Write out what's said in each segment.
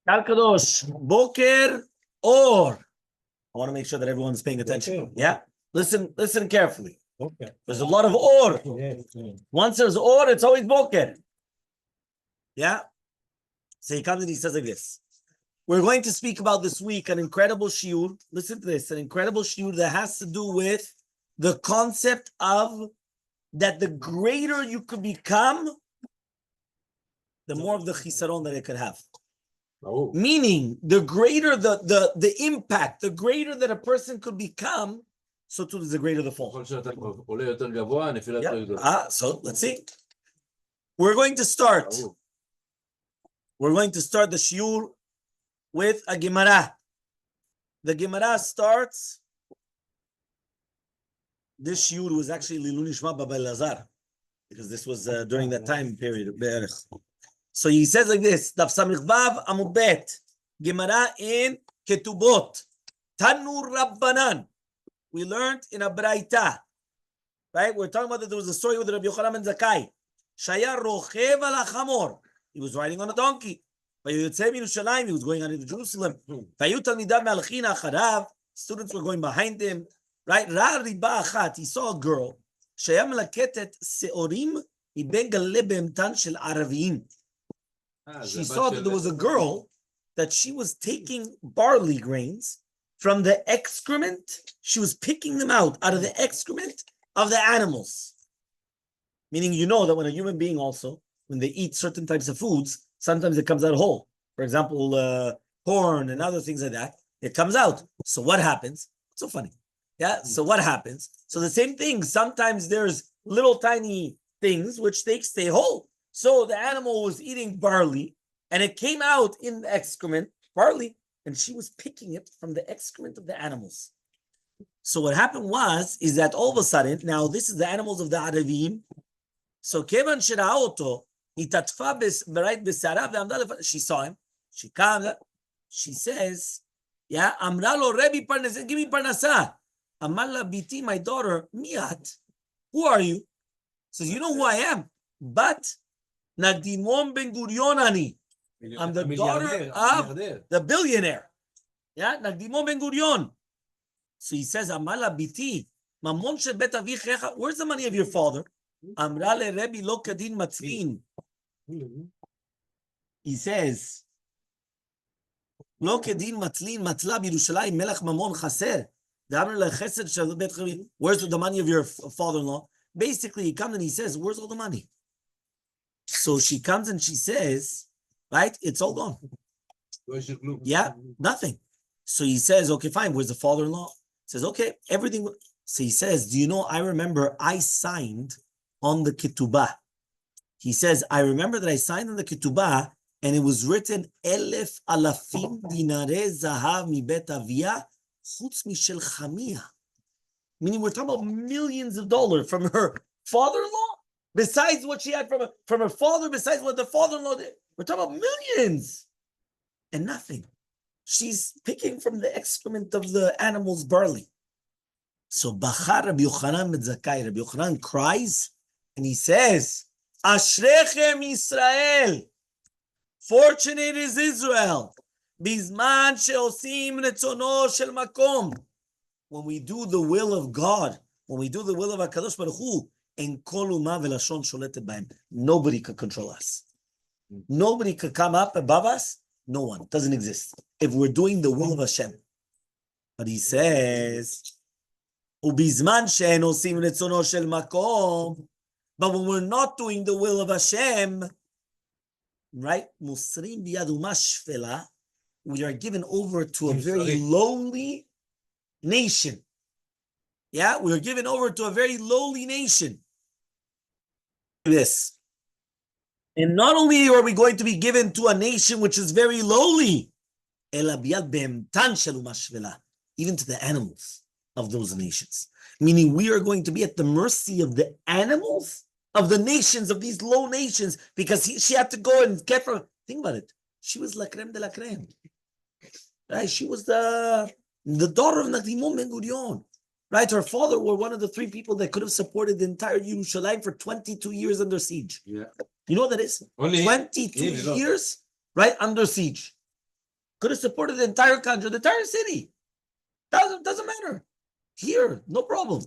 Hakadosh, Boker, or. I want to make sure that everyone's paying attention. Okay. Yeah? Listen carefully. Okay. There's a lot of or. Once there's or, it's always Boker. Yeah? So he comes and he says like this. We're going to speak about this week an incredible shiur. Listen to this, an incredible shiur that has to do with the concept of that the greater you could become, the more of the chisaron that it could have. Oh. Meaning, the greater the impact, the greater that a person could become, so too is the greater the fall. Yeah. So let's see. We're going to start. We're going to start the shiur with a Gemara. The Gemara starts. This shiur was actually Lilu Nishma Baba Elazar, because this was during that time period. So he says like this: Daf Samich Vav Amud Bet, Gemara in Ketubot, Tanur Rabbanan. We learned in a Braita, right? We're talking about that there was a story with Rabbi Yochanan ben Zakkai. Shaya rochev al chamor. He was riding on a donkey. He was going on into Jerusalem. Students were going behind him, right? He saw a girl. She saw that there was a girl that she was taking barley grains from the excrement. She was picking them out of the excrement of the animals. Meaning, you know that when a human being also, when they eat certain types of foods, sometimes it comes out whole. For example, corn and other things like that, it comes out. So what happens? It's so funny. Yeah. So what happens? So the same thing. Sometimes there's little tiny things which they stay whole. So the animal was eating barley and it came out in the excrement, barley, and she was picking it from the excrement of the animals. So what happened is that all of a sudden, now this is the animals of the Arabim. So Kevan Shira'oto, she saw him. She comes. She says, "Yeah, Amralo Rebbe Parnasa, give me Parnasa." Amala Biti, my daughter, Miat. Who are you? Says, you know who I am, but Nagdimon Ben Gurion Ani. I'm the daughter of the billionaire. Yeah, Nagdimon Ben Gurion. So he says, Amala Biti, Mamon Shebet Avichecha. Where's the money of your father? Amrale Rebbe Lo Kadin Matzlin. He says, Lo Kedin Matlin Matla Yerushalayim Melech Mamon Chaser. Where's the money of your father-in-law? Basically, he comes and he says, where's all the money? So she comes and she says, right, it's all gone. Yeah, nothing. So he says, okay, fine, where's the father-in-law? He says, okay, everything. So he says, do you know, I remember I signed on the ketubah. He says, I remember that I signed on the ketubah and it was written, Elef alafim dinare zahav mi bet avia chutz mishel chamia. Meaning we're talking about millions of dollars from her father-in-law, besides what she had from her father, besides what the father-in-law did. We're talking about millions and nothing. She's picking from the excrement of the animal's barley. So Bachar Rabbi Yochanan ben Zakkai, Rabbi Yochanan cries and he says, Ashrechem Israel. Fortunate is Israel. Bizman sheosim retzono shel makom. When we do the will of God, when we do the will of Hakadosh Baruch Hu, en kol umah velashon sholetet b'hem. Nobody could control us. Nobody could come up above us. No one. It doesn't exist. If we're doing the will of Hashem. But he says, ubizman she'en osim retzono shel makom. But when we're not doing the will of Hashem, right? Musrim biyaduma shfela. We are given over to a very lowly nation. Yeah, we are given over to a very lowly nation. This. And not only are we going to be given to a nation which is very lowly, even to the animals of those nations. Meaning we are going to be at the mercy of the animals of the nations, of these low nations, because she had to go and get from. Think about it. She was la creme de la creme. Right? She was the daughter of Nagdimon Ben Gurion. Right? Her father were one of the three people that could have supported the entire Yerushalayim for 22 years under siege. Yeah. You know what that is? Only 22 years, right? Under siege. Could have supported the entire country, the entire city. Doesn't matter. Here, no problem.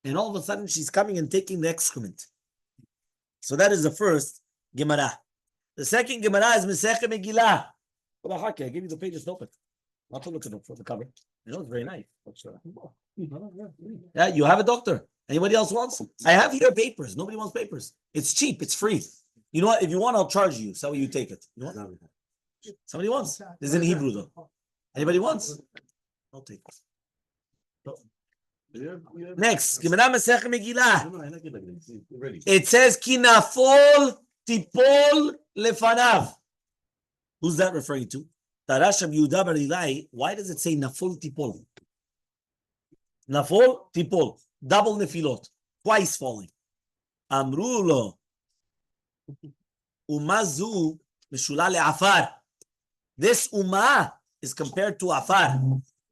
And all of a sudden, she's coming and taking the excrement. So that is the first Gemara. The second Gemara is Masechet Megillah. I give you the pages to open. Not to look at the cover. You know, it's very nice. Yeah, you have a doctor. Anybody else wants? I have here papers. Nobody wants papers. It's cheap. It's free. You know what? If you want, I'll charge you. So you take it. You want? Somebody wants. This is in Hebrew, though. Anybody wants? I'll take it. Next, Gemara Masechet Megillah. It says, Ki nafol tipol lefanav. Who's that referring to? Tarash Rabbi Yehuda bar Ilai. Why does it say nafol tipol? Nafol tipol. Double nefilot. Twice falling. Amru lo. Umazu mishula le'afar. This umah is compared to afar.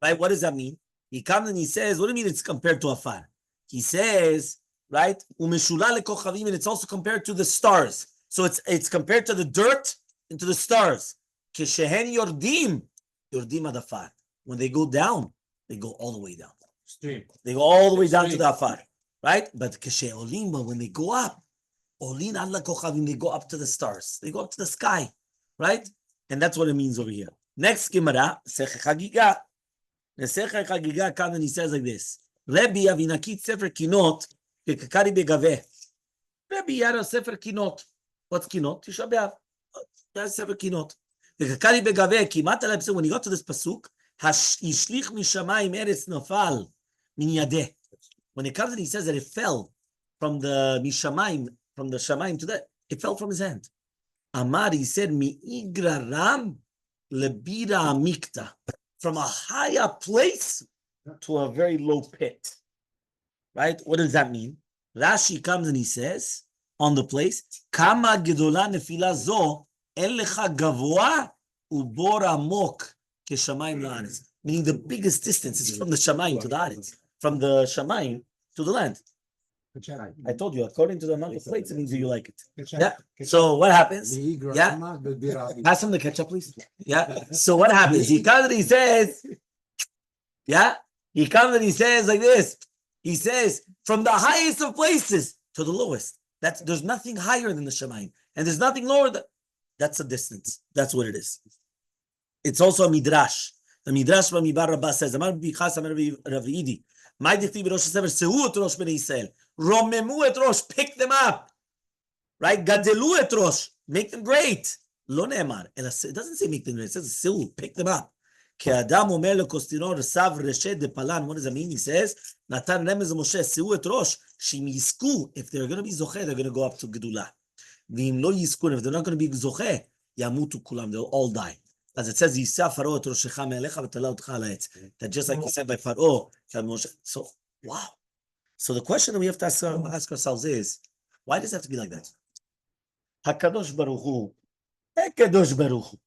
Right? What does that mean? He comes and he says, what do you mean it's compared to afar? He says, right? Umeshula lekochavim, and it's also compared to the stars. So it's compared to the dirt and to the stars. Keshehen yordim ad afar. When they go down, they go all the way down. They go all the way down to the afar, right? But keshe olim, but when they go up, olin ad lekochavim, they go up to the stars. They go up to the sky, right? And that's what it means over here. Next Gemara, Sech Chagiga. The Sech Chagiga comes and he says like this: Rabbi avinakit sefer kinot kekakari begaveh. Rabbi had a sefer kinot. What's kinot? Tisha B'av. That's sefer kinot. Kekakari begaveh. Kimat alei b'seu. When he got to this pasuk, Yishlich mishamayim eretz nafal min yadeh. When it comes and he says that it fell from the mishamayim, from the shamayim to that, it fell from his hand. Amar, he said, mi'igra ram lebira amikta. From a higher place to a very low pit. Right? What does that mean? Rashi comes and he says, on the place, Kama gedola nefila zo, en lecha gavoa ubor amok keshamayim la'aretz. Meaning the biggest distance is from the shamayim to the aretz. From the shamayim to the land. I told you, according to the amount of plates, it means you like it. Yeah. So what happens? Yeah. Pass him the ketchup, please. Yeah. So what happens? He comes and he says, yeah. He comes and he says like this. He says, from the highest of places to the lowest. There's nothing higher than the Shamayim. And there's nothing lower than that's a distance. That's what it is. It's also a midrash. The midrash by Mibar Rabbi says, Amar Bichas Amar Ravidi. My dicti b'rosh sefer sehu et rosh bnei Yisrael. Romemu et rosh, pick them up. Right? Gadelu et rosh, make them great. Lo ne'emar. It doesn't say make them great. It says sehu, pick them up. Ke adam omer lekostinor sav reshet de palan. What does that mean? He says, Natan remez Moshe sehu et rosh. Shim yisku. If they're going to be zocheh, they're going to go up to Gedula. V'im lo yisku. If they're not going to be zocheh, yamutu kulam. They'll all die. As it says, that just like he said by Pharaoh. So, wow. So the question that we have to ask ourselves is, why does it have to be like that? Hakadosh Baruch Hu, Hakadosh Baruch Hu.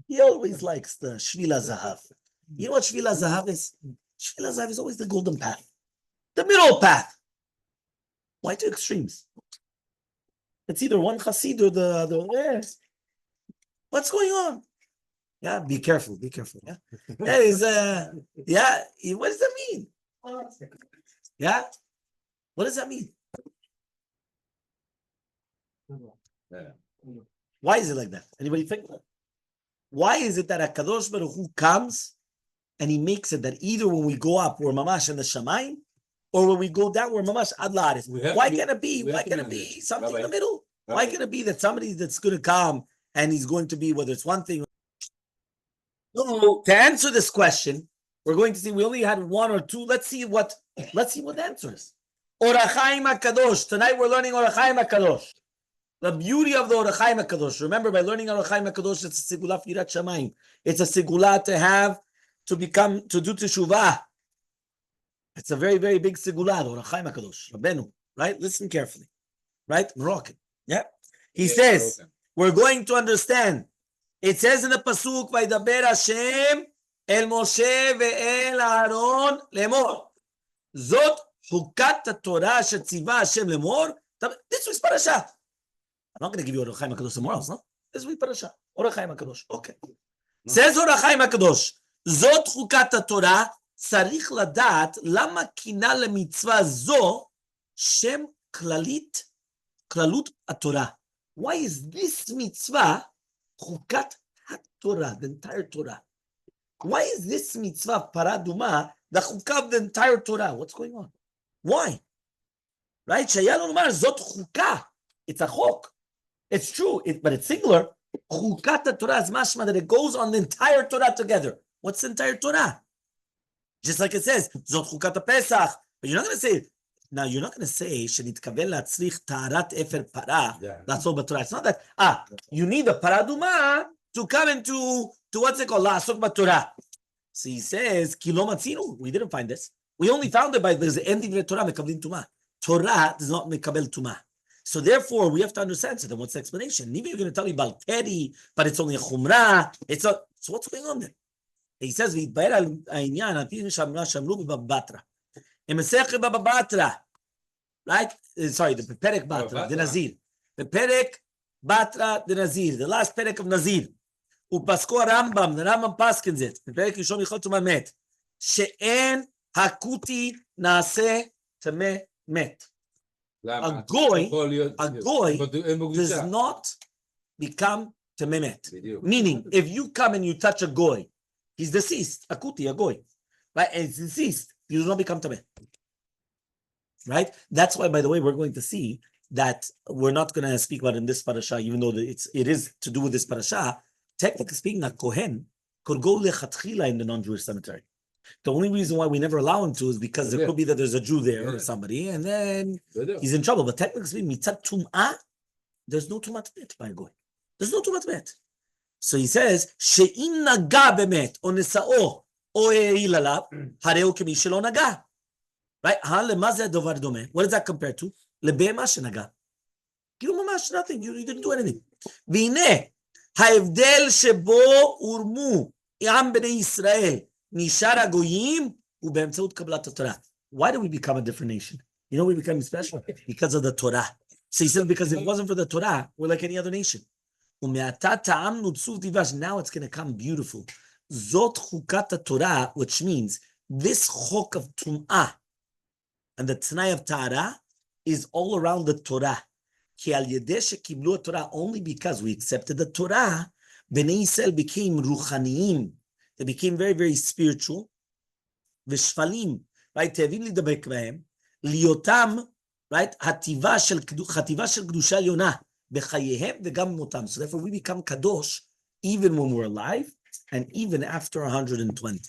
He always likes the Shvila Zahav. You know what Shvila Zahav is? Shvila Zahav is always the golden path, the middle path. Why two extremes? It's either one Chassid or the other. What's going on? Yeah, be careful. Yeah, that is yeah. What does that mean? Yeah, what does that mean? Why is it like that? Anybody think that? Why is it that Hakadosh Baruch Hu comes and he makes it that either when we go up we're mamash in the shamayim, or when we go down we're mamash ad la'aretz? Why can't it be? Why can't it be something Rabbi, in the middle? Rabbi. Why can't it be that somebody that's going to come and he's going to be, whether it's one thing? So to answer this question, we're going to see, we only had one or two. Let's see what the answer is. Hachayim Hakadosh. Tonight we're learning Hachayim Hakadosh. The beauty of the Hachayim Hakadosh. Remember, by learning Hachayim Hakadosh, it's a segula firat shamayim. It's a segula to have, to do teshuvah. It's a very, very big segula, the Hachayim Hakadosh. Rabbeinu, right? Listen carefully. Right? Moroccan. Yeah? He says, we're going to understand. It says in the pasuk, "Vaydaber Hashem el Moshe ve'el Aaron lemor." Zot Hukat Torah shetziva Hashem lemor. This is Parashat. I'm not going to give you Hachayim Hakadosh somewhere else, no? This is Parashat. Hachayim Hakadosh. Okay. Says Hachayim Hakadosh, Zot Hukat Torah, Tzarich Ladat, Lama Kina LeMitzvah Zo, Shem Klalit, Klalut HaTorah. Why is this mitzvah Hukat HaTorah, the entire Torah? Why is this mitzvah Paraduma the Chukah of the entire Torah? What's going on? Why? Right? Shayalon Umar Zot Chukah. It's a chok. It's true, but it's singular. Chukat Torah is mashma that it goes on the entire Torah together. What's the entire Torah? Just like it says, Zot Chukat Pesach. But you're not going to say, now you're not going to say, Shenitkavel latzrich tarat efer para. That's all but Torah. It's not that, you need a paraduma to come into, to what's it called? La'asok b'Torah. So he says, Kilo matzinu. We didn't find this. We only found it by the ending of Torah, mekabelin Tumat. Torah does not mekabel Tumat. So therefore, we have to understand. So then what's the explanation? Maybe you're going to tell me about Teri, but it's only a chumrah. It's not. So what's going on there? He says, "V'yitbaer al ha'inyan al pi shamru b'batra." In Masechet Baba Batra, right? Sorry, the Perek Batra, the Nazir. The Perek Batra, the Nazir, the last Perek of Nazir. Upasko Rambam, the Rambam paskins it. The Perek Yishon Yichot Tumat Met. She'en hakuti naaseh tameh met. A goy does not become tememet. Meaning, if you come and you touch a goy, he's deceased. Akuti, a goy, right? And it's deceased. You do not become tameh. Right? That's why, by the way, we're going to see that we're not going to speak about in this parasha, even though it is to do with this parasha. Technically speaking, a kohen could go lechatchila in the non-Jewish cemetery. The only reason why we never allow him to is because there could be that there's a Jew there or somebody, and then he's in trouble. But technically speaking, mitzat tum'ah, there's no tumat met by goy. There's no tumat met. So he says, she'in naga bemet o nesa'o o e'il alav hareu kemi shelo naga. Right? What does that compare to? Lebema shenaga. Kilu mamash nothing. You didn't do anything. V'ine ha'evdel shebo urmu i'am bnei Yisrael. Nishara goyim ubeemtzeut kabbalat Torah. Why do we become a different nation? You know, we become special because of the Torah. So he said, because if it wasn't for the Torah, we're like any other nation. Now it's going to come beautiful. Zot Hukat Torah, which means this chok of Tum'ah and the T'nai of Ta'ara is all around the Torah. Ki al yedeh shekiblu Torah, only because we accepted the Torah, Bnei Yisrael became ruchaniim. They became very, very spiritual. V'shfalim, right? Te'avim lidabek b'hem. Liotam, right? Hativa shel kedusha yonah b'chayehem v'gam motam. So therefore, we become kadosh even when we're alive and even after 120.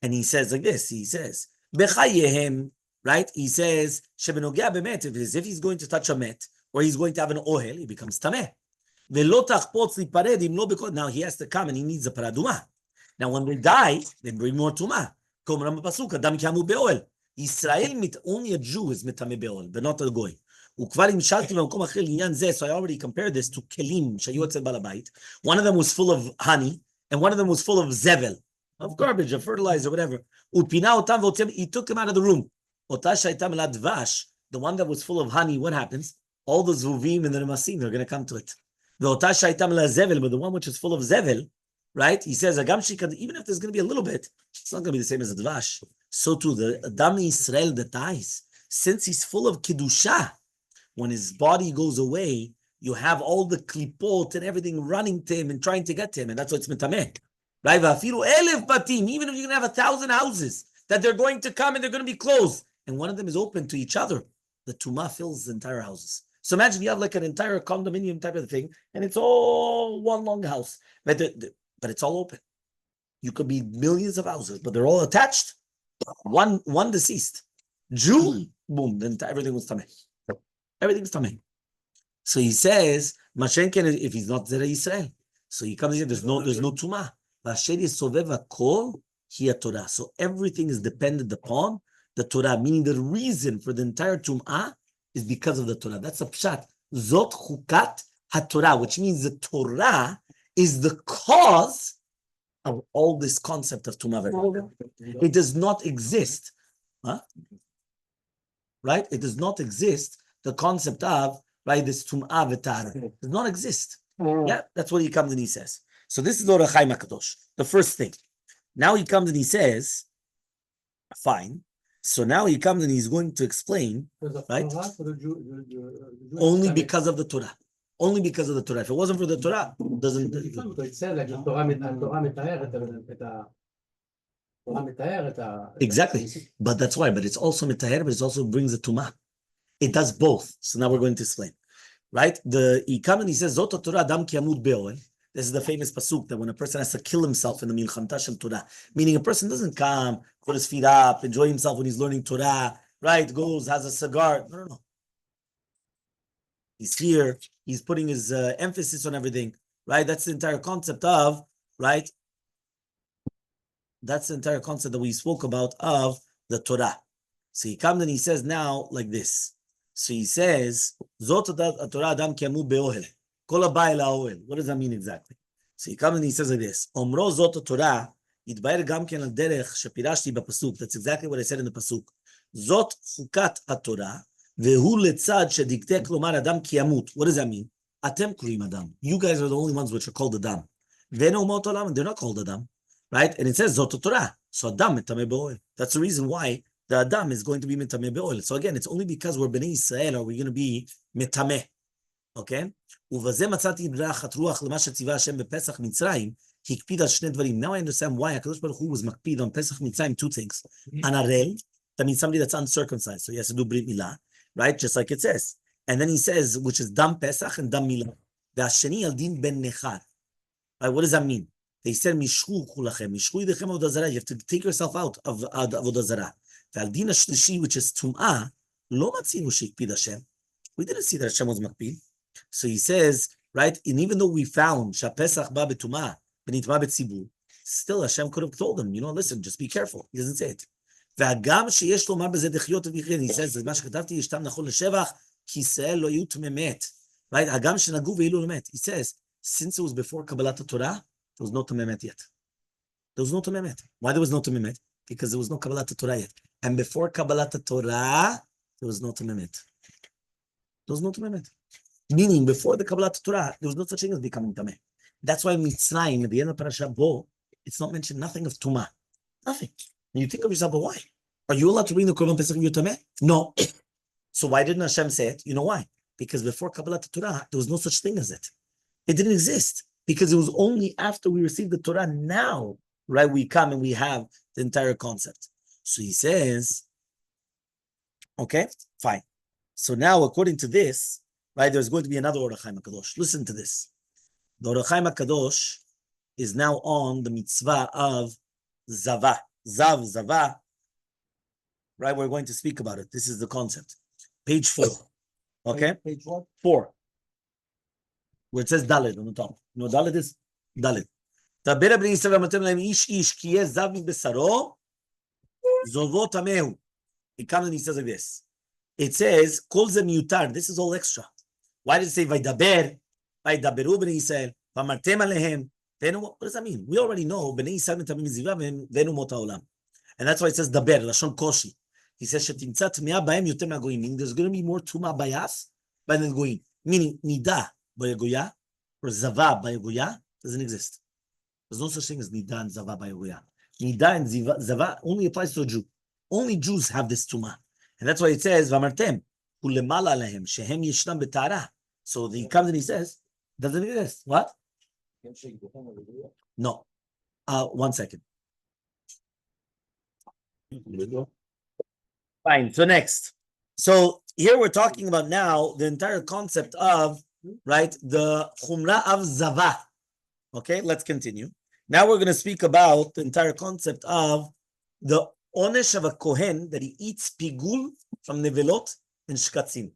And he says like this. He says b'chayehem, right? He says shebenogea b'met. If he's going to touch a met or he's going to have an ohel, he becomes tameh. Ve'lo tachpotz lipared im lo b'kol. Now he has to come and he needs a paraduma. Now, when they die, they bring more tumah. Israel, only a Jew is mitame be'ol, but not a goy. So I already compared this to kelim shayu etzel bal habayit. One of them was full of honey, and one of them was full of zevel, of garbage, of fertilizer, whatever. He took them out of the room. The one that was full of honey, what happens? All the zuvim and the nemasim are going to come to it. But the one which is full of zevel, right? He says, even if there's going to be a little bit, it's not going to be the same as a dvash. So too, the Adam Israel that dies, since he's full of kedusha, when his body goes away, you have all the klipot and everything running to him and trying to get to him, and that's what's mitameh. Right? Even if you're going to have 1,000 houses that they're going to come and they're going to be closed, and one of them is open to each other, the tumah fills the entire houses. So imagine you have like an entire condominium type of thing, and it's all one long house. But it's all open. You could be millions of houses, but they're all attached. One deceased. Jew, boom, then everything was tameh. Everything's tameh. So he says, Mashenken, if he's not Zera Yisrael. So he comes in, there's no tumah. So everything is dependent upon the Torah, meaning the reason for the entire tumah is because of the Torah. That's a pshat. Zot Hukat HaTorah, which means the Torah is the cause of all this concept of Tumah. It does not exist. Huh? Right? It does not exist, the concept of, right, this Tumah v'Tara. It does not exist. Yeah, that's what he comes and he says. So this is the Hachayim Hakadosh. The first thing. Now he comes and he says, fine. So now he comes and he's going to explain, right? Only because of the Torah. Only because of the Torah. If it wasn't for the Torah, doesn't. Exactly. But that's why. But it's also mitaher, but it also brings the Tumat. It does both. So now we're going to explain. Right? He comes and he says, Zot Torah Adam ki yamut be'oel. This is the famous pasuk that when a person has to kill himself in the milchamta shel Torah, meaning a person doesn't come, put his feet up, enjoy himself when he's learning Torah, right? Goes, has a cigar. No. He's here. He's putting his emphasis on everything, right? That's the entire concept of, right? That's the entire concept that we spoke about of the Torah. So he comes and he says now like this. So he says, Zot Torah Adam ki yamut be'ohel. What does that mean exactly? So he comes and he says like this. Omro Zot Torah yitbaer gam ken al derech shepirashti b'pasuk. That's exactly what I said in the pasuk. Zot Hukat Torah vehu letzad shediktek lomar Adam ki yamut. What does that mean? Atem kurim Adam. You guys are the only ones which are called Adam. Veno mot olam, and they're not called Adam, right? And it says Zot Torah. So Adam mitameh be'oel. That's the reason why the Adam is going to be mitameh be'oel. So again, it's only because we're Bnei Israel are we going to be mitameh. Okay? ובזה מצאתי ברכת רוח למה שציווה השם בפסח מצרים, הקפיד על שני דברים. Now I understand why Hakadosh Baruch Hu was מקפיד on Pesach Mitzrayim, two things. An arel, that means somebody that's uncircumcised, so he has to do brit milah, right? Just like it says. And then he says, which is dam Pesach and dam milah. והשני על דין ben nechar. Right? What does that mean? They said, משכו כולכם, משכו ידיכם עבודה זרה. You have to take yourself out of עבודה זרה. ועל דין השלישי, which is טומאה, לא מצינו שהקפיד השם. We didn't see that Hashem was מקפיד. So he says, right, and even though we found Shapesach ba betuma, benitma betzibur, still Hashem could have told him, listen, just be careful. He doesn't say it. והגם שיש לומר בזה דחיות וביחד, he says, מה שכתבתי, ישתם נכון לשבח, כי ישראל לא יהיו תממת. Right, הגם שנגעו ואילו למת. He says, since it was before Kabbalat Torah, there was no תממת yet. There was no תממת. Why there was no תממת? Because there was no Kabbalat Torah yet. And before Kabbalat Torah, there was no תממת. There was no תממת. Meaning, before the Kabbalat Torah, there was no such thing as becoming Tameh. That's why Mitzrayim, at the end of Parashat Bo, it's not mentioned nothing of Tumat. Nothing. And you think of yourself, but why? Are you allowed to bring the Korban Pesach if you're Tameh? No. So why didn't Hashem say it? You know why? Because before Kabbalat Torah, there was no such thing as it. It didn't exist. Because it was only after we received the Torah now, right, we come and we have the entire concept. So he says, okay, fine. So now, according to this, right, there's going to be another Hachayim Hakadosh. Listen to this. The Hachayim Hakadosh is now on the mitzvah of Zava. Zava. Right, we're going to speak about it. This is the concept. Page 4. Okay? Page what? 4. Where it says Dalet on the top. Dalet is Dalet. דבר בני ישראל ואמרתם להם איש כי יהיה זב מבשרו זובו טמאו. He comes and he says like this. It says, Kol ze miutar. This is all extra. Why did it say Vaydaber? Vaydaberu b'nei Yisrael. V'amartem alehem. What does that mean? We already know b'nei Yisrael mitamim ziva v'enu mot ha'olam. And that's why it says Daber, Lashon Koshi. He says shetimtza tmea b'hem yoter ma'goyim. Meaning there's going to be more tuma bayas by the goyim. Meaning Nidah b'yagoya or Zava b'yagoya doesn't exist. There's no such thing as Nidah and Zava b'yagoya. Nidah and Zava only applies to a Jew. Only Jews have this tuma. And that's why it says, V'amartem, u'lemala alehem, shehem yishnam b'tara. So he comes and he says, doesn't exist. What? No. 1 second. Fine. So next. So here we're talking about now the entire concept of, right, the chumrah of zava. Okay, let's continue. Now we're going to speak about the entire concept of the onesh of a kohen that he eats pigul from nevelot and shkatzim.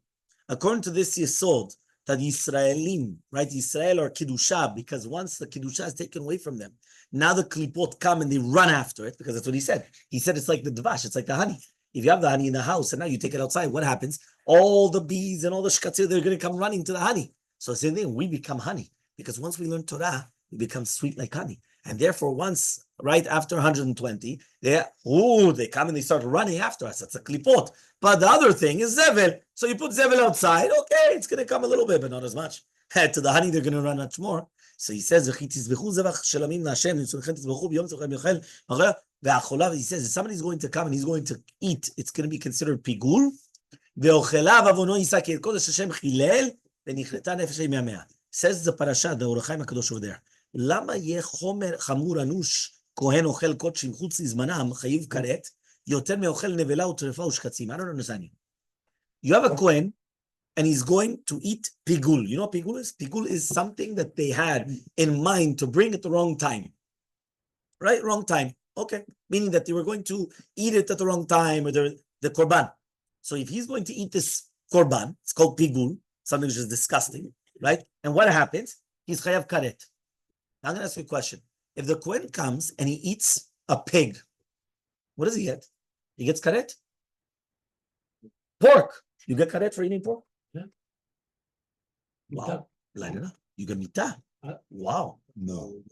According to this yesod, that Yisraelim, right, Israel are kiddusha, because once the kiddusha is taken away from them, now the klipot come and they run after it, because that's what he said. He said it's like the dvash, it's like the honey. If you have the honey in the house and now you take it outside, what happens? All the bees and all the shkatzim, they're going to come running to the honey. So same thing, we become honey, because once we learn Torah, we become sweet like honey. And therefore, once, right after 120, they come and they start running after us. That's a klipot. But the other thing is zevel. So you put zevel outside, okay, it's going to come a little bit, but not as much. To the honey, they're going to run much more. So he says, he says, if somebody's going to come and he's going to eat, it's going to be considered pigul. Says the Parashat, the Hachayim Hakadosh over there. Lama yeh chomer chamur anush kohen ochel kodshim chutz lizmanam chayiv karet yoter meochel nevela utrefa ushkatzim. I don't understand you. You have a kohen and he's going to eat pigul. You know what pigul is? Pigul is something that they had in mind to bring at the wrong time. Right? Wrong time. Okay. Meaning that they were going to eat it at the wrong time or the korban. So if he's going to eat this korban, it's called pigul, something which is disgusting. Right? And what happens? He's chayav karet. Now I'm going to ask you a question. If the Kohen comes and he eats a pig, what does he get? He gets karet? Pork. You get karet for eating pork? Yeah. Wow. You get mitah. Wow. No.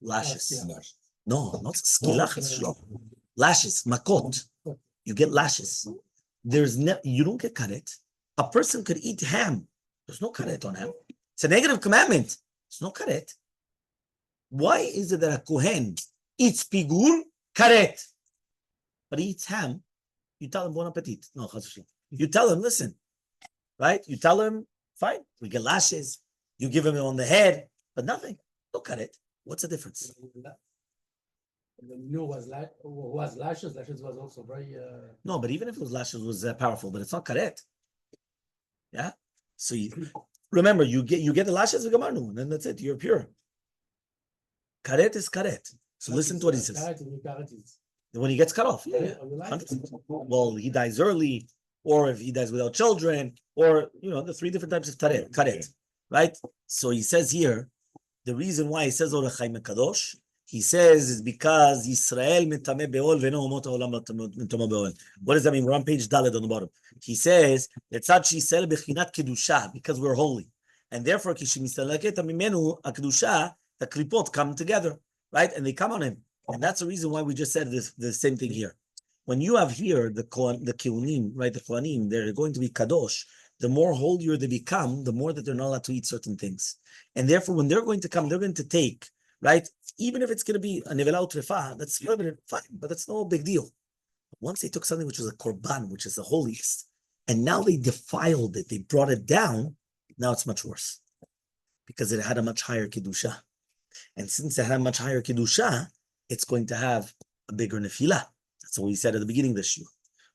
Lashes. Yeah. No, not skilachas. Lashes. Makot. You get lashes. You don't get karet. A person could eat ham. There's no karet on ham. It's a negative commandment. There's no karet. Why is it that a kohen eats pigul, karet, but he eats ham? You tell him bon appetit. No, you tell him, listen, right? You tell him, fine, we get lashes. You give him on the head, but nothing. No karet. What's the difference? The new was lashes. Lashes was also very. No, but even if it was lashes, it was powerful, but it's not karet. Yeah. So remember, you get the lashes of Gamarnu, and then that's it. You're pure. Karet is karet. So listen to what he says. When he gets cut off, yeah. 100%. Well, he dies early, or if he dies without children, or the three different types of karet, right? So he says here, the reason why he says Hachayim Hakadosh, he says is because Yisrael mitame be'ol ve'no umot ha'olam mitame be'ol. What does that mean? We're on page Daled on the bottom. He says letzad Yisrael bechinat kedusha, because we're holy, and therefore kishimistaleket mimenu akdusha, the Klipot come together, right? And they come on him, and that's the reason why we just said the same thing here. When you have here the Kehunim, right? The Kohanim, they're going to be kadosh. The more holier they become, the more that they're not allowed to eat certain things, and therefore when they're going to come, they're going to take. Right? Even if it's going to be a nevela utrefa, that's fine, but that's no big deal. Once they took something which was a korban, which is the holiest, and now they defiled it, they brought it down, now it's much worse. Because it had a much higher kedusha. And since it had a much higher kedusha, it's going to have a bigger nefila. That's what we said at the beginning of the shiur.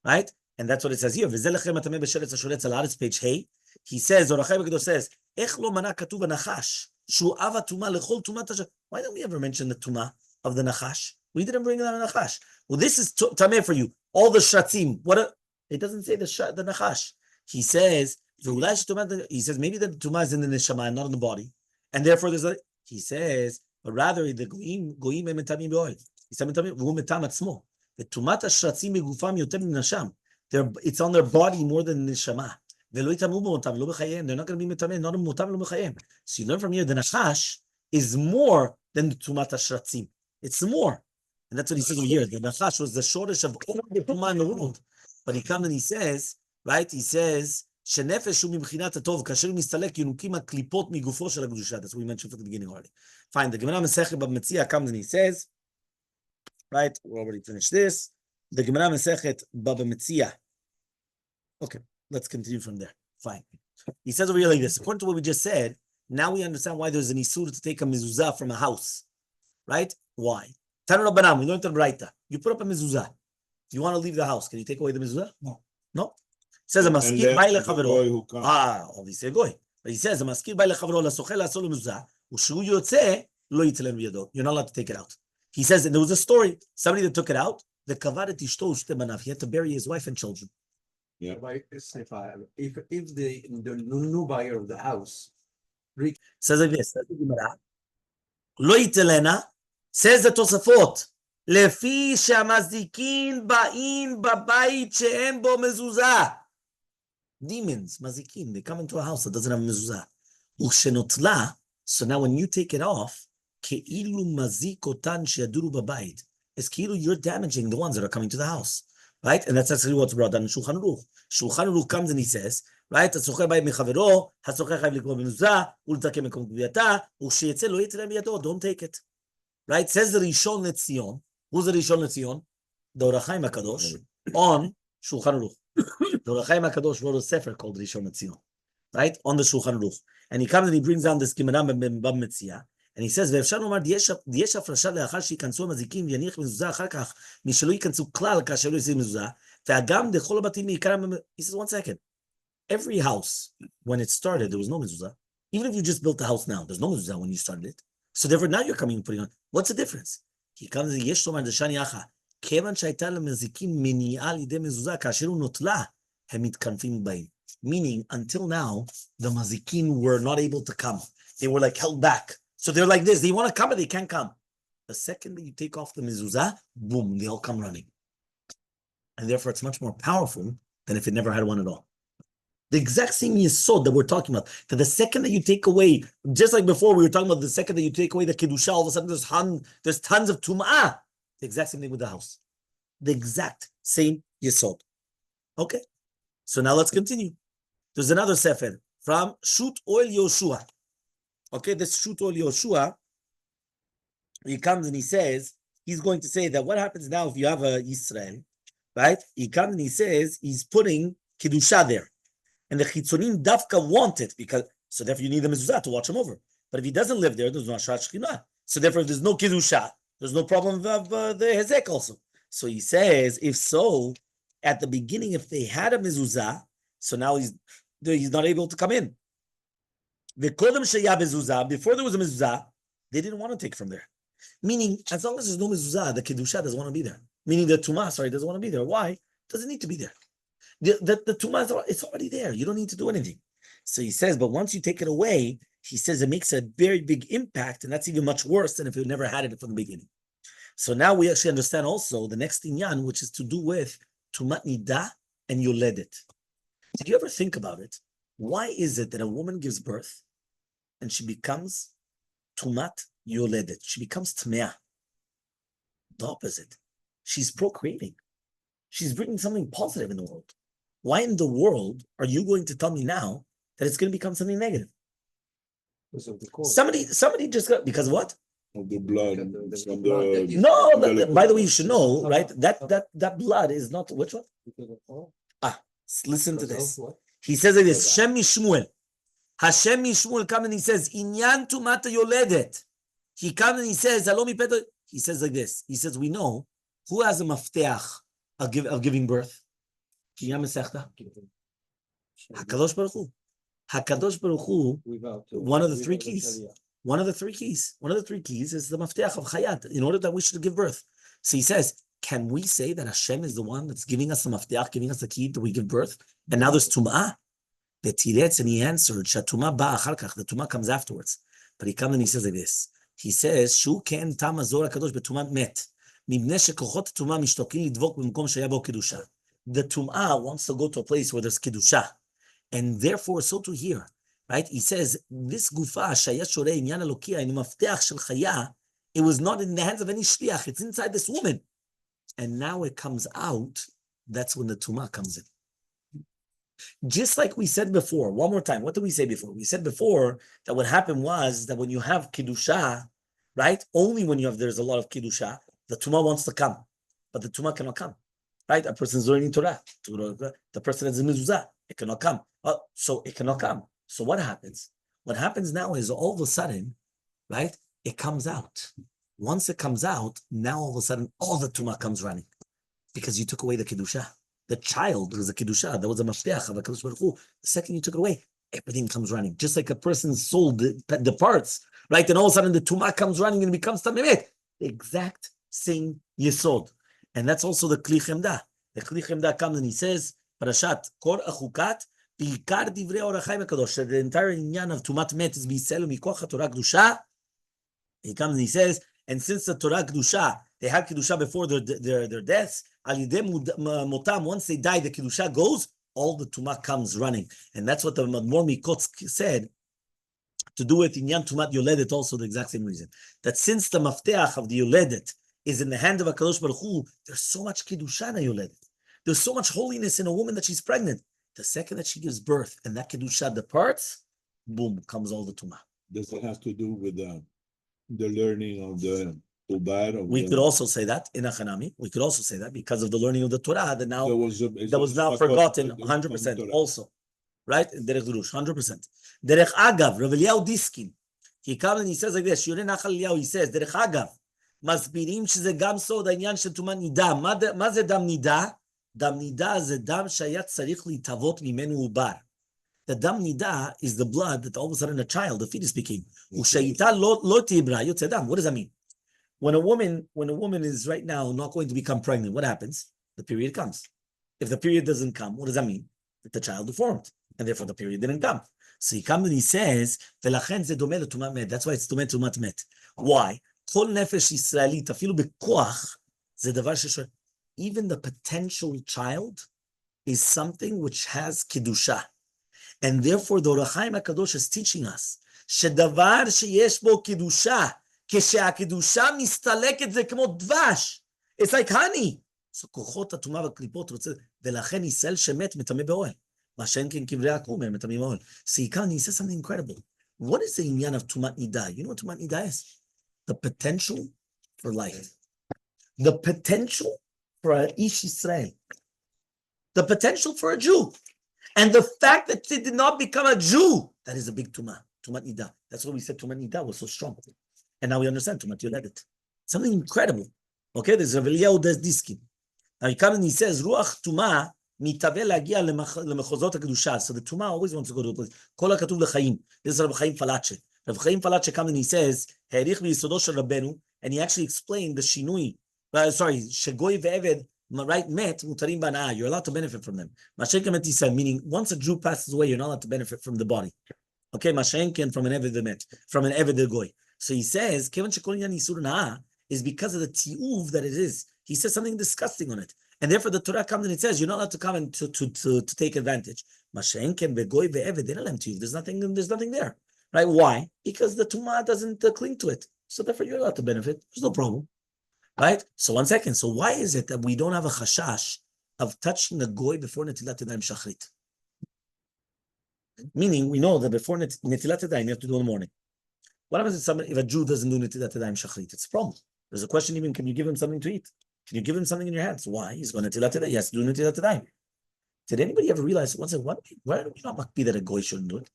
Right? And that's what it says here. Page Hey. He says, or Hachayim Hakadosh says, Ech lo mana katuv nachash. Why don't we ever mention the Tumat of the Nachash? We didn't bring that Nachash. Well, this is Tameh for you. All the Shatzim. It doesn't say the Nachash. He says, maybe the Tumat is in the Neshama, not in the body. And therefore he says, but rather the Goyim emetamim be'oil. He said metamim metam atzmo. The Tumat Shatzim megufam yoter min nasham. It's on their body more than the Neshama. They're not going to be metameh, not mutam lo b'chayim. So you learn from here, the nachash is more than the tumat hashratzim. It's more, and that's what he says over here. The nachash was the shortest of all the tumah in the world. But he comes and he says, right? He says, "Shenefesh hu mibchinat hatov kasher mistalek yunukim haklipot migufo shel hagdusha." That's what we mentioned from the beginning already. Fine. The Gemara Masechet Bava Metzia comes and he says, right? We already finished this. The Gemara Masechet Bava Metzia. Okay. Let's continue from there. Fine. He says over here like this. According to what we just said, now we understand why there's an isur to take a mezuzah from a house. Right? Why? Tanu Rabbanan, we learned the Braita. You put up a mezuzah. You want to leave the house. Can you take away the mezuzah? No. It says a maskir bay lechavero. Obviously a goy. But he says a maskir bay lechavero lasochel lasol mezuzah. Ushu yotze lo yitzelen biyado. You're not allowed to take it out. He says, and there was a story. Somebody that took it out. The kavaret ishto ushte banav. He had to bury his wife and children. Yeah. If the new buyer of the house says like this, Lo yitelena, says the Tosafot, Lefi shamazikin ba'in babayit she'en bo mezuzah. Demons, mazikin, they come into a house that doesn't have mezuzah. U'shenotla, so now when you take it off, ke'ilu mazik otan she'aduru babayit. It's ke'ilu you're damaging the ones that are coming to the house. Right? And that's actually what's brought down in Shulchan Aruch. Shulchan Aruch comes and he says, right? הסוחר בית מחברו, הסוחר חייב לקרוא במזוזה, ולתקן מקום גבייתה, וכשיצא לא יצא להם בידו, don't take it. Right? Says the Rishon LeZion. Who's the Rishon LeZion? The Hachayim Hakadosh on Shulchan Aruch. The Hachayim Hakadosh wrote a sefer called Rishon LeZion. Right? On the Shulchan Aruch. And he comes and he brings down this Kimanam Bab Metzia. And he says, ואפשר לומר, יש הפרשה לאחר שיכנסו המזיקים ויניח מזוזה אחר כך, משלא ייכנסו כלל כאשר לא יעשו מזוזה, והגם דכל הבתים מעיקרם, he says, one second. Every house, when it started, there was no mezuzah. Even if you just built the house now, there's no mezuzah when you started it. So therefore, now you're coming and putting on. What's the difference? He comes and יש לומר דשני אחא, כיוון שהייתה למזיקים מניעה לידי מזוזה, כאשר הוא נוטלה, הם מתכנפים בהם. Meaning, until now, the mazikin were not able to come. They were like held back. So they're like this. They want to come, but they can't come. The second that you take off the mezuzah, boom, they all come running. And therefore, it's much more powerful than if it never had one at all. The exact same yesod that we're talking about, that the second that you take away, just like before we were talking about the second that you take away the kedusha, all of a sudden there's tons of tum'ah. The exact same thing with the house. The exact same yesod. Okay, so now let's continue. There's another sefer from Shoot Oil Yoshua. Okay, this Shoot Oil Yoshua, he comes and he says, he's going to say that what happens now if you have a Yisrael, right? He comes and he says, he's putting kedusha there. And the chitzonim dafka want it because, so therefore you need the mezuzah to watch him over. But if he doesn't live there, there's no asharat shekhinah. So therefore, if there's no kedusha, there's no problem of the hezek also. So he says, if so, at the beginning, if they had a mezuzah, so now he's not able to come in. Before there was a mezuzah, they didn't want to take from there. Meaning, as long as there's no mezuzah, the kedusha doesn't want to be there. Meaning the tumas, doesn't want to be there. Why? Doesn't need to be there. The tumas, it's already there. You don't need to do anything. So he says, but once you take it away, he says it makes a very big impact, and that's even much worse than if you never had it from the beginning. So now we actually understand also the next inyan, which is to do with Tumat Nidah and Yoledet. Did you ever think about it? Why is it that a woman gives birth and she becomes Tumat Yoledet? She becomes Tmeah. The opposite. She's procreating. She's bringing something positive in the world. Why in the world are you going to tell me now that it's going to become something negative? Because of the cause. Somebody just got, because of what? Of the blood. By the way, you should know, right? That blood is not, which one? Listen to this. He says like this, Shem Mishmuel. Hashem Mishmuel comes and he says, Inyan Tumat Yoledet. He comes and he says, he says like this. He says, we know who has a mafteach of giving birth. Hakadosh Baruch Hu. Hakadosh Baruch Hu, one of the three keys. One of the three keys is the mafteach of Hayat, in order that we should give birth. So he says, can we say that Hashem is the one that's giving us the mafteach, giving us the key that we give birth? And now there's Tum'ah. And he answered, Shatumah ba'acharkach, the Tumah comes afterwards. But he comes and he says like this. He says, Shu ken tam azor HaKadosh betumat met. Mibnei shekochot Tumah mishtokin lidvok b'mkom shaya bo kedusha. The Tum'ah wants to go to a place where there's kedusha. And therefore, so to here, right? He says, this gufa, shaya shorei inyan elokia, in mafteach shel chaya, it was not in the hands of any shliach, it's inside this woman. And now it comes out, that's when the Tumah comes in. Just like we said before, one more time, what did we say before? We said before that what happened was that when you have kedusha, right? Only when there's a lot of kedusha, the Tumah wants to come, but the Tumah cannot come, right? A person is learning Torah, the person is in mezuzah, it cannot come. So it cannot come. So what happens? What happens now is all of a sudden, right? It comes out. Once it comes out, now all of a sudden, all the Tumah comes running because you took away the kedusha. The child was a kedusha. That was a mafteach of Hakadosh Baruch Hu. The second you took it away, everything comes running. Just like a person's soul departs, right? And all of a sudden the Tumah comes running and becomes Tamemet. The exact same yesod. And that's also the Kli Chemda. The Kli Chemda comes and he says, Parashat, Kor Hukat, B'ikar divrei Hachayim Hakadosh. The entire inyan of Tumat Met is B'Yisrael Mikoch HaTorah Kedusha. He comes and he says, and since the Torah Kedusha, they had Kedusha before their deaths, Motam, once they die, the Kedusha goes, all the Tumah comes running. And that's what the Madmor Mikotz said, to do with Inyan Tumat Yoledet, also the exact same reason. That since the Mafteach of the Yoledet is in the hand of Hakadosh Baruch Hu, there's so much Kedusha in a Yoledet. There's so much holiness in a woman that she's pregnant. The second that she gives birth and that kedusha departs, boom, comes all the Tumat. Does it have to do with the learning of the Tumat? We could also say that in Achanami. We could also say that because of the learning of the Torah that now that was now forgotten 100% also. Right? Derech Durush, 100%. Derech Agav, Rav Eliyahu Diskin. He comes and he says like this, Yore Nachal Eliyahu, he says, Derech Agav, מסבירים שזה גם סוד העניין של תומת נידה. מה זה דם נידה? דם נידה זה דם שהיה צריך להתהוות ממנו עובר. The dam nidah is the blood that all of a sudden a child, the fetus became. ושהייתה לא תיברא, יוצא דם. What does that mean? When a woman is right now not going to become pregnant, what happens? The period comes. If the period doesn't come, what does that mean? That the child deformed, and therefore the period didn't come. So he comes and he says, ולכן זה דומה לטומאת מת. That's why it's דומה לטומאת מת. Why? כל נפש ישראלית, אפילו בכוח, זה דבר ששואל. Even the potential child is something which has kedusha. And therefore, the Hachayim Hakadosh is teaching us, שדבר שיש בו kedusha, כשהקדושה מסתלקת זה כמו דבש. It's like honey. So כוחות הטומאה והקליפות רוצה, ולכן ישראל שמת מטמא באוהל. מה שאין כן קברי העקום, הם מטמאים באוהל. So he says something incredible. What is the inyan of Tumat Nidah? You know what Tumat Nidah is? The potential for life. The potential for an Ish Israel. The potential for a Jew. And the fact that they did not become a Jew, that is a big Tumat. Tumat Nidah. That's why we said Tumat Nidah was so strong. And now we understand Tumat Yoledet. Something incredible. Okay, there's Rav Eliyahu Diskin. Now he comes and he says, Ruach Tumah mitave lagia lemechozot HaKedusha. So the Tumah always wants to go to a place. Kol HaKatuv L'Chaim. This is Rav Chaim Falache. Rav Chaim Falache comes and he says, Herich v'yisodo shel Rabbeinu, and he actually explained the shinui. Shegoy ve'eved, right, met, mutarim bana'ah. You're allowed to benefit from them. Mashenken met Yisrael, meaning once a Jew passes away, you're not allowed to benefit from the body. Okay, Mashenken from an eved ve'met, from an eved goy. So he says, Kevan shekol inyan yisur na'ah is because of the ti'uv that it is. He says something disgusting on it. And therefore the Torah comes and it says, you're not allowed to come and to take advantage. Mashenken ve'goy ve'eved, they don't let you. There's nothing there. Right? Why? Because the Tumat doesn't cling to it. So therefore you're allowed to benefit. There's no problem. Right? So 1 second. So why is it that we don't have a chashash of touching the goy before Netilat Yadayim Shachrit? Meaning, we know that before Netilat Yadayim, you have to do in the morning. What happens if a Jew doesn't do Netilat Yadayim Shachrit? It's a problem. There's a question even, can you give him something to eat? Can you give him something in your hands? Why? He's going to Netilat Yadayim. He has to do Netilat Yadayim. Did anybody ever realize, why do we not makpi that a goy shouldn't do it?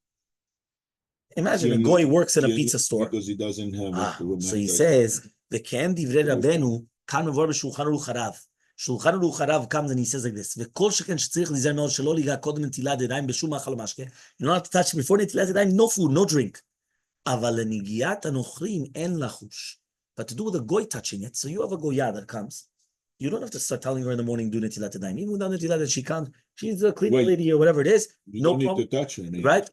Imagine a goy works in a pizza store. Because he doesn't have so he says, the Ken Divrei Rabbeinu kan mevor b'Shulchan Aruch Harav. Shulchan Aruch Harav comes and he says like this: V'kol sheken shetzarich lizer me'od shelo liga kodem netilat yadayim b'shum ma'achal mashke. You're not allowed to touch before netilat yadayim, no food, no drink. Aval lenigiat anochrim en lachush. But to do with a goy touching it, so you have a goya that comes, you don't have to start telling her in the morning do netilat yadayim. Even without netilat that she can't, she's a cleaning lady or whatever it is. You no don't problem. need to touch her. Right?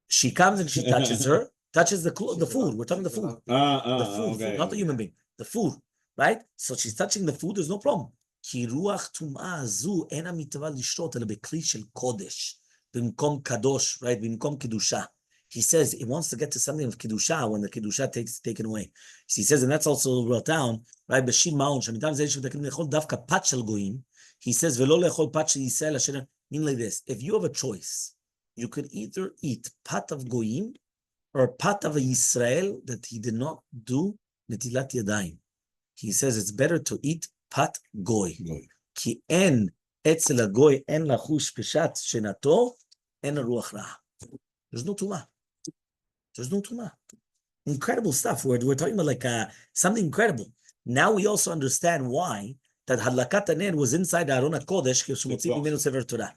She comes and she touches her, touches the food. We're talking the food. The food, okay. not the human being. The food, right? So she's touching the food, there's no problem. כי רוח טומאה זו אין המצווה לשתות אלא בכלי של קודש, במקום קדוש, right? במקום קדושה. He says he wants to get to something of kedusha when the kedusha takes taken away. So he says, and that's also brought down, right? B'shim ma'on, שמטעם זה שמתקנים לאכול דווקא פת של גויים. He says, ולא לאכול פת של ישראל אשר, mean like this, if you have a choice, you could either eat pat of goyim or pat of a Yisrael that he did not do netilat yadayim. He says it's better to eat pat goy. Ki en etzel hagoy en lachush peshat shenato en ruach ra. There's no tumah. There's no tumah. Incredible stuff. We're talking about like something incredible. Now we also understand why that hadlakat haner was inside Aron HaKodesh k'shemotzi mimenu sefer Torah.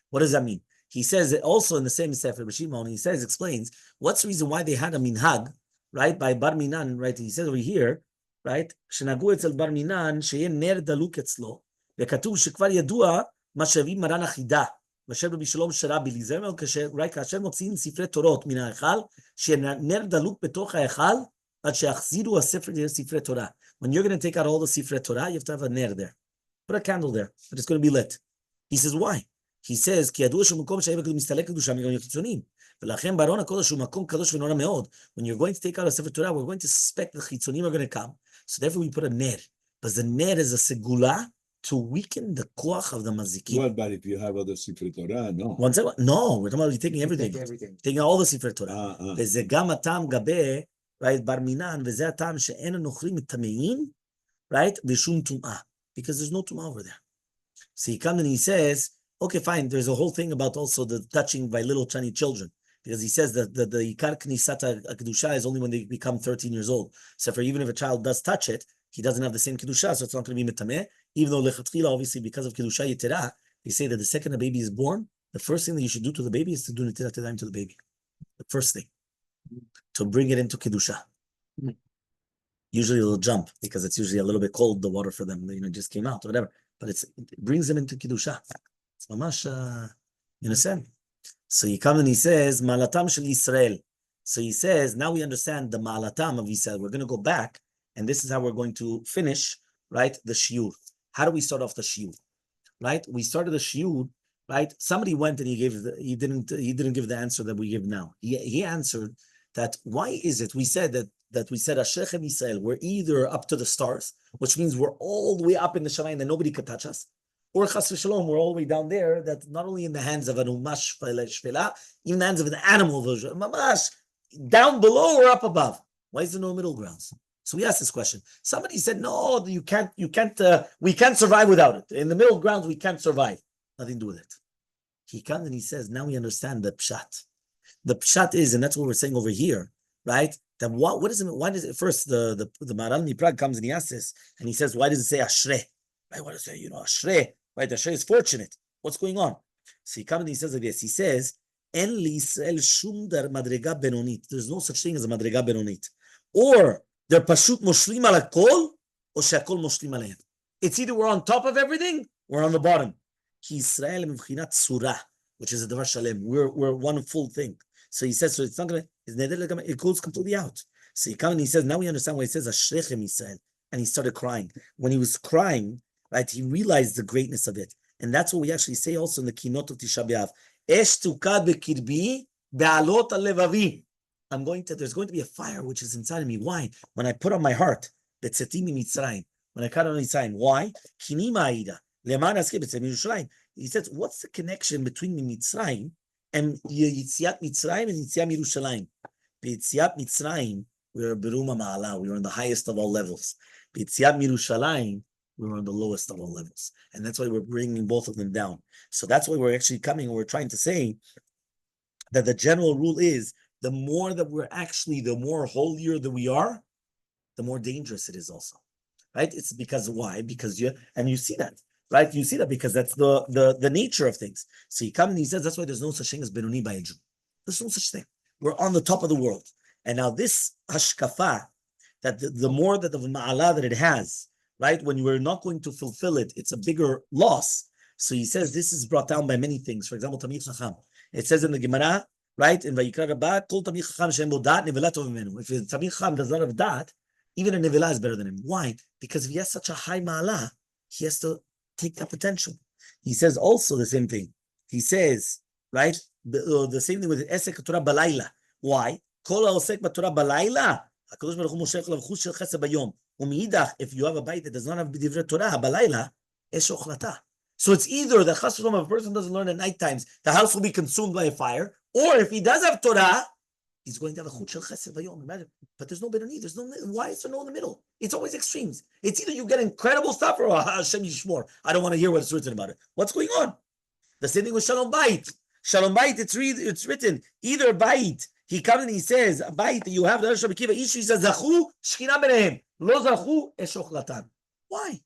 What does that mean? He says it also in the same Sefer B'Shimon, he says, explains, what's the reason why they had a minhag, right, by Bar Minan, right, he says over here, right, שנהגו אצל בר מינן, שיהיה נר דלוק אצלו, וכתוב שכבר ידוע מה שהביא מרן החידה, ואשר רבי שלום שרבי ליזמר, כאשר מוציאים ספרי תורות מן ההיכל, שיהיה נר דלוק בתוך ההיכל, עד שיחזירו ספרי תורה. When you're going to take out all the ספרי Torah, you have to have a ner there. Put a candle there, but it's going to be lit. He says, why? He says, כי ידוע שהוא מקום שהיה מסתלק קדושה מגרמים החיצוניים. ולכן בארון הקודש הוא מקום קדוש ונורא מאוד. When you're going to take out a sefer Torah, we're going to suspect the חיצוניים are going to come. So therefore we put a ner. Because the ner is a segula to weaken the koach of the mazikim. Well, but if you have other Sifrei Torah, no. One second. No, we're talking about taking everything. Taking all the Sifrei Torah. וזה גם הטעם גבי, right, בר מינן, וזה הטעם שאין הנוכלים מטמאים, right, בשום טומאה. Because there's no טומאה over there. So he comes and he says, okay, fine, there's a whole thing about also the touching by little tiny children. Because he says that the Ikar Knisat Kedusha is only when they become 13 years old. So for even if a child does touch it, he doesn't have the same Kedusha, so it's not going to be Metameh. Even though Lechatchila, obviously, because of Kedusha Yetera, they say that the second a baby is born, the first thing that you should do to the baby is to do Netilat Yadayim to the baby. The first thing. To bring it into Kedusha. Usually it'll jump, because it's usually a little bit cold, the water for them, it just came out, or whatever. But it brings them into Kedusha. It's mamash, you understand? So he comes and he says, Ma'alatam shel Yisrael. So he says, now we understand the Ma'alatam of Yisrael. We're going to go back, and this is how we're going to finish, right, the shiur. How do we start off the shiur? Right? We started the shiur, right? Somebody went and he didn't give the answer that we give now. He answered that, why is it, we said Ashrechem Yisrael, we're either up to the stars, which means we're all the way up in the Shamayim and nobody could touch us, or Chas v'Shalom, we're all the way down there, that's not only in the hands of an umash shvela, even in the hands of an animal, mamash, down below or up above. Why is there no middle grounds? So we asked this question. Somebody said, no, we can't survive without it. In the middle grounds, we can't survive. Nothing to do with it. He comes and he says, now we understand the pshat. The pshat is, and that's what we're saying over here, right? That what is it? Why does it first the Maharal Niprag comes and he asks this, and he says, why does it say Ashrei? Right? Why does it say, Ashrei? Right? Ashrei is fortunate. What's going on? So he comes and he says like this. He says, En li Yisrael shum dar madrega benonit. There's no such thing as a madrega benonit. Or they're pashut moshlim al hakol, or shakol moshlim alehem. It's either we're on top of everything, or on the bottom. Ki Yisrael mevchinat surah, which is a davar shalem. We're one full thing. So he says, so it's not gonna. It goes completely out. So he comes and he says, now we understand why he says Ashrechem Yisrael, and he started crying. When he was crying, right, he realized the greatness of it, and that's what we actually say also in the Kinot of Tisha B'Av. Esh tukad bekirbi be'alot alevavi. There's going to be a fire which is inside of me. Why? When I put on my heart, betzetimi mitzrayim. When I cut on Mitzrayim, why? Kini ma'ida leman askeh b'tzem Yerushalayim. He says, what's the connection between Mitzrayim and Yitziat Mitzrayim and Yitziat Yerushalayim? Yitziat Mitzrayim, we were Beruma Ma'ala, we were on the highest of all levels. Yitziat Yerushalayim, we were on the lowest of all levels. And that's why we're bringing both of them down. So that's why we're actually coming and we're trying to say that the general rule is the more that we're actually, the more holier that we are, the more dangerous it is also. Right? It's because why? Because you see that. Right? You see that because that's the nature of things. So he comes and he says that's why there's no such thing as Benoni by a Jew. There's no such thing. We're on the top of the world. And now this hashkafa, that the more that the ma'ala that it has, right? When you are not going to fulfill it, it's a bigger loss. So he says this is brought down by many things. For example, Tamid Chacham. It says in the Gemara, right? In Vayikra Rabbah, Kol Tamid Chacham Shem Bo Dat Nevelah Tov Mimenu. If Tamid Chacham does not have dat, even a Nevelah is better than him. Why? Because if he has such a high ma'ala, he has to take that potential. He says also the same thing. He says, right? The same thing with Esek Torah Balayla. Why? Kol Osek Torah Balayla. Hakadosh Baruch Hu Moshech Lav Chus Shel Chesed Bayom. U'Meidach, if you have a bite that does not have Divrei Torah Balayla, Esh Ochlata. So it's either the Chas V'Shalom, if a person doesn't learn at night times, the house will be consumed by a fire, or if he does have Torah, he's going to have a Chut Shel Chesed Bayom. Imagine, but there's no Benoni. There's no. Why is there no in the middle? It's always extremes. It's either you get incredible stuff or Hashem Yishmor. I don't want to hear what's written about it. What's going on? The same thing with Shalom Bait. Shalom Bait, it's written either Bait. He comes and he says, Bait that you have the Rabbi Kiva issue. He says, Zachu Shchina Benehem Lo Zachu Eshochlatan. Why?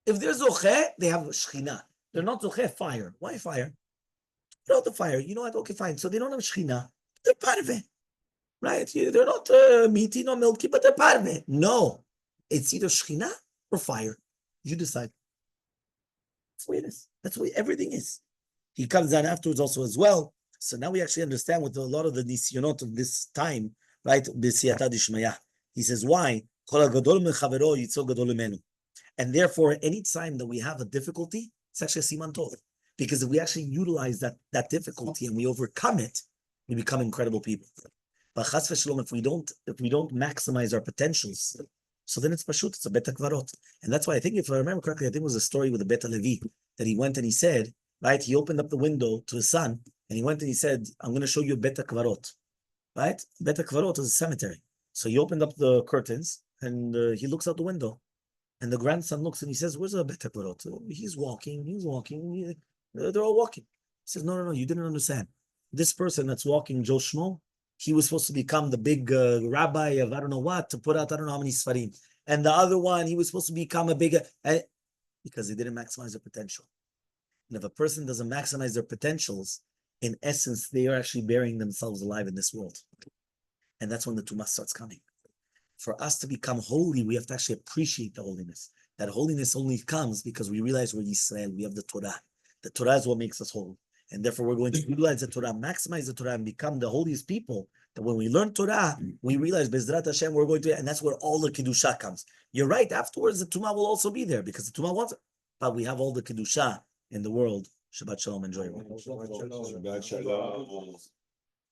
If they're Zocheh, they have Shchina. They're not Zocheh, fire. Why fire? They're not the fire. You know what? Okay, fine. So they don't have Shchina. They're part of it. Right? They're not meaty, not milky, but they're part of it. No. It's either Shechina or fire. You decide. That's the way it is. That's the way everything is. He comes down afterwards also as well. So now we actually understand with a lot of the nisyonot of this time, right? B'siyata dishmaya. He says, why? And therefore, any time that we have a difficulty, it's actually a siman tov. Because if we actually utilize that difficulty and we overcome it, we become incredible people. But chas v'shalom, if we don't maximize our potentials, So then it's pashut, it's a bet hakvarot. And that's why I think, if I remember correctly, I think it was a story with the Bet Levi, that he went and he said, right, he opened up the window to his son, and he went and he said, I'm going to show you a bet hakvarot. Right? Bet hakvarot is a cemetery. So he opened up the curtains, and he looks out the window. And the grandson looks and he says, where's the bet hakvarot? He's walking. They're all walking. He says, no, you didn't understand. This person that's walking, Joe Schmo, he was supposed to become the big rabbi of I don't know what, to put out I don't know how many sfarim. And the other one, he was supposed to become a bigger, because they didn't maximize their potential. And if a person doesn't maximize their potentials, in essence, they are actually burying themselves alive in this world. And that's when the Tumas starts coming. For us to become holy, we have to actually appreciate the holiness. That holiness only comes because we realize we're Yisrael, we have the Torah. The Torah is what makes us holy. And therefore, we're going to utilize the Torah, maximize the Torah, and become the holiest people. That when we learn Torah, we realize, Bezrat Hashem, we're going to, and that's where all the Kedusha comes. You're right, afterwards, the Tumat will also be there, because the Tumat wants it. But we have all the Kedusha in the world. Shabbat Shalom, enjoy your Shabbat Shalom.